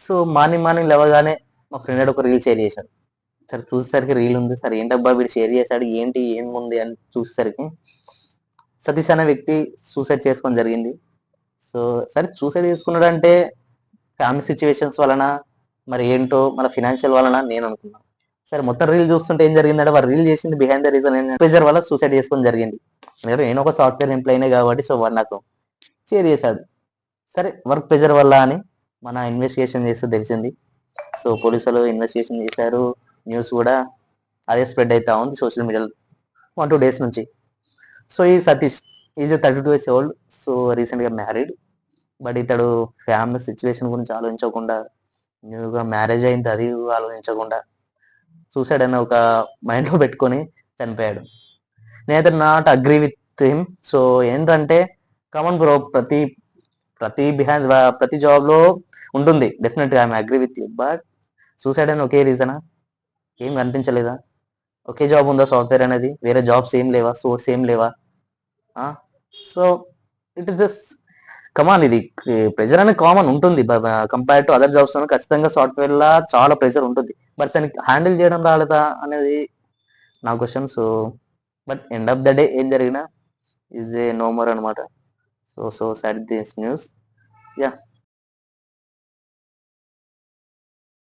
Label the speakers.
Speaker 1: So morning morning లేవగానే మా friend ఒక రీల్ షేర్ చేశాడు. సరే చూసేసరికి రీల్ ఉంది. సరే ఏంటబ్బా వీడు షేర్ చేశాడు, ఏంటి ఏముంది అని చూసేసరికి సతీష్ అనే వ్యక్తి సూసైడ్ చేసుకోవడం జరిగింది. సో సరే సూసైడ్ చేసుకున్నాడంటే ఫ్యామిలీ సిచ్యువేషన్స్ వలన మరి ఏంటో మన ఫినాన్షియల్ వలన నేను అనుకున్నాను. సరే మొత్తం రీల్ చూస్తుంటే ఏం జరిగిందంటే వాడు రీల్ చేసింది బిహైండ్ ద రీజన్ ఏంటంటే ప్రెజర్ వల్ల సూసైడ్ చేసుకోవడం జరిగింది. నేను ఒక సాఫ్ట్వేర్ ఎంప్లాయీనే కాబట్టి సో వాడు నాకు షేర్ చేశాడు. సరే వర్క్ ప్రెజర్ వల్ల అని మన ఇన్వెస్టిగేషన్ చేస్తే తెలిసింది. సో పోలీసులు ఇన్వెస్టిగేషన్ చేశారు. న్యూస్ కూడా అదే స్ప్రెడ్ అవుతా ఉంది సోషల్ మీడియాలో 1-2 డేస్ నుంచి. సో ఈ Satish is 32 years old. So రీసెంట్గా మ్యారీడ్. బట్ ఇతడు ఫ్యామిలీ సిచ్యువేషన్ గురించి ఆలోచించకుండా, న్యూగా మ్యారేజ్ అయింది అది ఆలోచించకుండా సూసైడ్ అనే ఒక మైండ్లో పెట్టుకొని చనిపోయాడు. నేనైతే not agree with him. So ఏంటంటే కామన్ బ్రో, ప్రతి జాబ్లో ఉంటుంది డెఫినెట్గా. I'm agree with you. But suicide అని ఒకే రీజనా? ఏం కనిపించలేదా? ఒకే జాబ్ ఉందా సాఫ్ట్వేర్ అనేది? వేరే జాబ్స్ ఏం లేవా? సోర్స్ ఏం లేవా? సో ఇట్ ఇస్ జస్ట్ కమాన్. ఇది ప్రెజర్ అనేది కామన్ ఉంటుంది. కంపేర్ టు అదర్ జాబ్స్ ఖచ్చితంగా సాఫ్ట్వేర్ లా చాలా ప్రెజర్ ఉంటుంది. బట్ దానికి హ్యాండిల్ చేయడం రాలేదా అనేది నా question. So but end of the day ఏం జరిగినా ఈజ్ ఏ నో మోర్ అనమాట. So sad this news. Yeah.